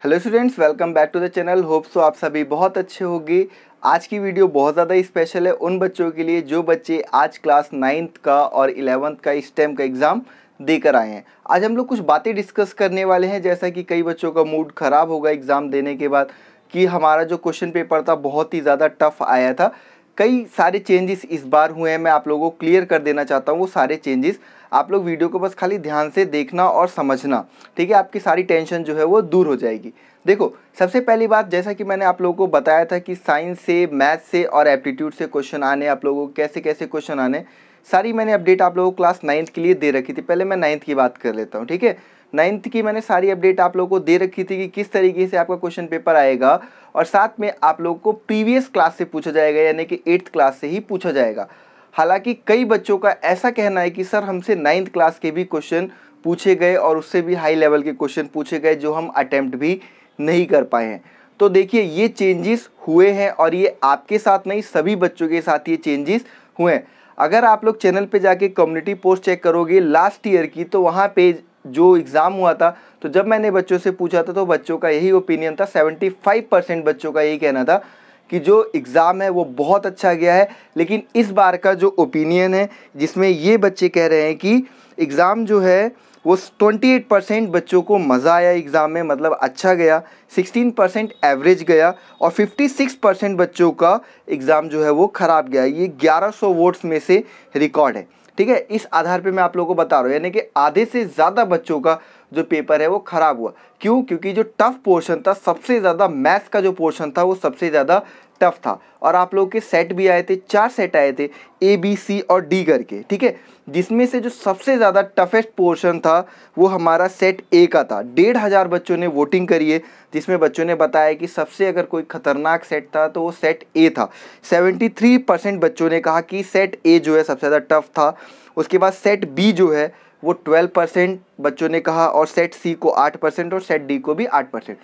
Hello students, welcome back to the channel. Hope so आप सभी बहुत अच्छे होंगे। आज की वीडियो बहुत ज़्यादा स्पेशल है उन बच्चों के लिए जो बच्चे आज क्लास 9th का और 11th का स्टेम का एग्ज़ाम देकर आए हैं। आज हम लोग कुछ बातें डिस्कस करने वाले हैं, जैसा कि कई बच्चों का मूड ख़राब होगा एग्ज़ाम देने के बाद कि हमारा जो क्वेश्चन पेपर था बहुत ही ज़्यादा टफ आया था। कई सारे चेंजेस इस बार हुए हैं, मैं आप लोगों को क्लियर कर देना चाहता हूँ वो सारे चेंजेस। आप लोग वीडियो को बस खाली ध्यान से देखना और समझना, ठीक है। आपकी सारी टेंशन जो है वो दूर हो जाएगी। देखो, सबसे पहली बात, जैसा कि मैंने आप लोगों को बताया था कि साइंस से, मैथ से और एप्टीट्यूड से क्वेश्चन आने, आप लोगों को कैसे कैसे क्वेश्चन आने, सारी मैंने अपडेट आप लोगों को क्लास 9th के लिए दे रखी थी। पहले मैं 9th की बात कर लेता हूँ, ठीक है। 9th की मैंने सारी अपडेट आप लोगों को दे रखी थी कि किस तरीके से आपका क्वेश्चन पेपर आएगा, और साथ में आप लोगों को प्रीवियस क्लास से पूछा जाएगा, यानी कि 8th क्लास से ही पूछा जाएगा। हालांकि कई बच्चों का ऐसा कहना है कि सर हमसे 9th क्लास के भी क्वेश्चन पूछे गए और उससे भी हाई लेवल के क्वेश्चन पूछे गए जो हम अटेम्प्ट भी नहीं कर पाए हैं। तो देखिए, ये चेंजेस हुए हैं और ये आपके साथ नहीं, सभी बच्चों के साथ ये चेंजेस हुए हैं। अगर आप लोग चैनल पे जाके कम्युनिटी पोस्ट चेक करोगे लास्ट ईयर की, तो वहाँ पे जो एग्ज़ाम हुआ था, तो जब मैंने बच्चों से पूछा था तो बच्चों का यही ओपिनियन था, 75% बच्चों का यही कहना था कि जो एग्ज़ाम है वो बहुत अच्छा गया है। लेकिन इस बार का जो ओपिनियन है, जिसमें ये बच्चे कह रहे हैं कि एग्ज़ाम जो है वो 28% बच्चों को मज़ा आया एग्ज़ाम में, मतलब अच्छा गया, 16% एवरेज गया और 56% बच्चों का एग्ज़ाम जो है वो ख़राब गया। ये 1100 वोट्स में से रिकॉर्ड है, ठीक है। इस आधार पे मैं आप लोगों को बता रहा हूँ, यानी कि आधे से ज़्यादा बच्चों का जो पेपर है वो ख़राब हुआ। क्यों? क्योंकि जो टफ पोर्शन था, सबसे ज़्यादा मैथ्स का जो पोर्शन था वो सबसे ज़्यादा टफ था। और आप लोगों के सेट भी आए थे, 4 सेट आए थे, A B C और D करके, ठीक है। जिसमें से जो सबसे ज़्यादा टफेस्ट पोर्शन था वो हमारा सेट A का था। 1500 बच्चों ने वोटिंग करी है, जिसमें बच्चों ने बताया कि सबसे अगर कोई खतरनाक सेट था तो वो सेट A था। 73% बच्चों ने कहा कि सेट A जो है सबसे ज़्यादा टफ था। उसके बाद सेट B जो है वो 12% बच्चों ने कहा, और सेट C को 8% और सेट D को भी 8%।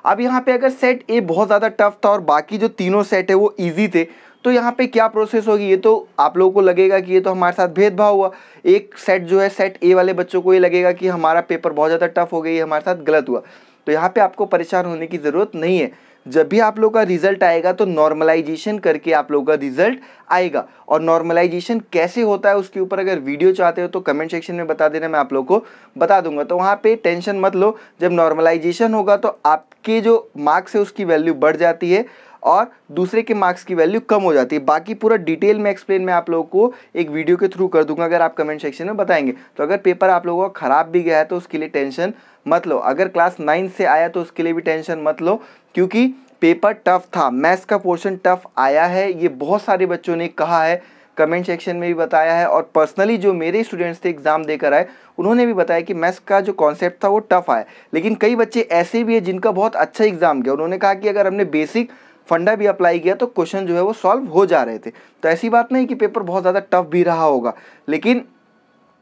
अब यहाँ पे अगर सेट A बहुत ज़्यादा टफ था और बाकी जो तीनों सेट है वो इजी थे, तो यहाँ पे क्या प्रोसेस होगी, ये तो आप लोगों को लगेगा कि ये तो हमारे साथ भेदभाव हुआ। एक सेट जो है, सेट A वाले बच्चों को ये लगेगा कि हमारा पेपर बहुत ज़्यादा टफ हो गई, ये हमारे साथ गलत हुआ। तो यहाँ पे आपको परेशान होने की ज़रूरत नहीं है। जब भी आप लोग का रिजल्ट आएगा तो नॉर्मलाइजेशन करके आप लोग का रिजल्ट आएगा, और नॉर्मलाइजेशन कैसे होता है उसके ऊपर अगर वीडियो चाहते हो तो कमेंट सेक्शन में बता देना, मैं आप लोग को बता दूंगा। तो वहाँ पे टेंशन मत लो, जब नॉर्मलाइजेशन होगा तो आपके जो मार्क्स है उसकी वैल्यू बढ़ जाती है और दूसरे के मार्क्स की वैल्यू कम हो जाती है। बाकी पूरा डिटेल में एक्सप्लेन मैं आप लोगों को एक वीडियो के थ्रू कर दूंगा, अगर आप कमेंट सेक्शन में बताएंगे। तो अगर पेपर आप लोगों का ख़राब भी गया है तो उसके लिए टेंशन मत लो। अगर क्लास 9 से आया तो उसके लिए भी टेंशन मत लो, क्योंकि पेपर टफ था, मैथ्स का पोर्शन टफ आया है, ये बहुत सारे बच्चों ने कहा है, कमेंट सेक्शन में भी बताया है। और पर्सनली जो मेरे स्टूडेंट्स थे एग्ज़ाम देकर आए, उन्होंने भी बताया कि मैथ्स का जो कॉन्सेप्ट था वो टफ आया। लेकिन कई बच्चे ऐसे भी हैं जिनका बहुत अच्छा एग्ज़ाम गया, उन्होंने कहा कि अगर हमने बेसिक फंडा भी अप्लाई किया तो क्वेश्चन जो है वो सॉल्व हो जा रहे थे। तो ऐसी बात नहीं कि पेपर बहुत ज़्यादा टफ भी रहा होगा, लेकिन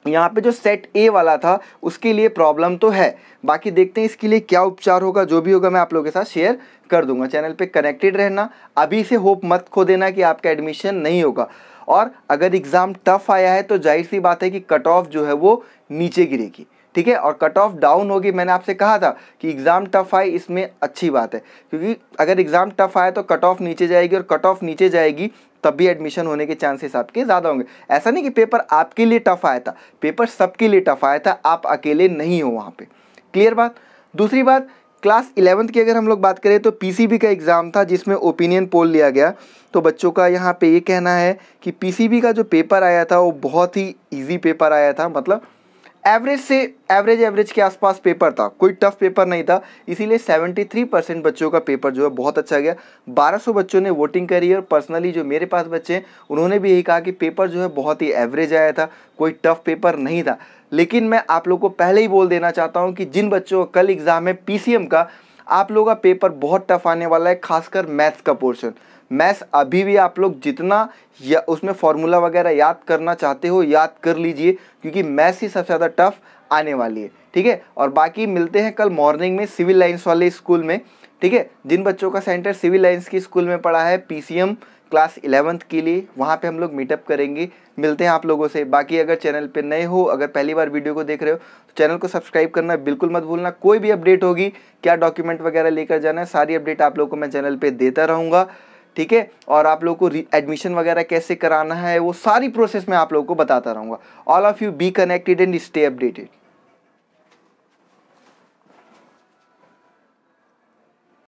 यहाँ पे जो सेट A वाला था उसके लिए प्रॉब्लम तो है। बाकी देखते हैं इसके लिए क्या उपचार होगा, जो भी होगा मैं आप लोगों के साथ शेयर कर दूंगा। चैनल पे कनेक्टेड रहना, अभी से होप मत खो देना कि आपका एडमिशन नहीं होगा। और अगर एग्ज़ाम टफ आया है तो जाहिर सी बात है कि कट ऑफ जो है वो नीचे गिरेगी, ठीक है। और कट ऑफ डाउन होगी, मैंने आपसे कहा था कि एग्ज़ाम टफ आए इसमें अच्छी बात है, क्योंकि अगर एग्ज़ाम टफ आए तो कट ऑफ नीचे जाएगी, और कट ऑफ नीचे जाएगी तब भी एडमिशन होने के चांसेस आपके ज़्यादा होंगे। ऐसा नहीं कि पेपर आपके लिए टफ आया था, पेपर सबके लिए टफ आया था, आप अकेले नहीं हो वहाँ पे। क्लियर बात। दूसरी बात, क्लास 11th की अगर हम लोग बात करें तो पीसीबी का एग्ज़ाम था जिसमें ओपिनियन पोल लिया गया। तो बच्चों का यहाँ पे ये कहना है कि पीसीबी का जो पेपर आया था वो बहुत ही ईजी पेपर आया था, मतलब एवरेज से एवरेज के आसपास पेपर था, कोई टफ पेपर नहीं था। इसीलिए 73% बच्चों का पेपर जो है बहुत अच्छा गया। 1200 बच्चों ने वोटिंग करी, और पर्सनली जो मेरे पास बच्चे हैं उन्होंने भी यही कहा कि पेपर जो है बहुत ही एवरेज आया था, कोई टफ पेपर नहीं था। लेकिन मैं आप लोगों को पहले ही बोल देना चाहता हूँ कि जिन बच्चों का कल एग्ज़ाम है पीसीएम का, आप लोगों का पेपर बहुत टफ आने वाला है, खासकर मैथ्स का पोर्शन। मैथ्स अभी भी आप लोग जितना या उसमें फॉर्मूला वगैरह याद करना चाहते हो याद कर लीजिए, क्योंकि मैथ्स ही सबसे ज़्यादा टफ आने वाली है, ठीक है। और बाकी मिलते हैं कल मॉर्निंग में सिविल लाइन्स वाले स्कूल में, ठीक है। जिन बच्चों का सेंटर सिविल लाइन्स की स्कूल में पड़ा है, पीसीएम क्लास 11th के लिए, वहाँ पे हम लोग मीटअप करेंगे। मिलते हैं आप लोगों से। बाकी अगर चैनल पे नए हो, अगर पहली बार वीडियो को देख रहे हो तो चैनल को सब्सक्राइब करना बिल्कुल मत भूलना। कोई भी अपडेट होगी, क्या डॉक्यूमेंट वगैरह लेकर जाना है, सारी अपडेट आप लोगों को मैं चैनल पे देता रहूँगा, ठीक है। और आप लोगों को एडमिशन वगैरह कैसे कराना है वो सारी प्रोसेस मैं आप लोगों को बताता रहूँगा। All of you be connected and stay updated.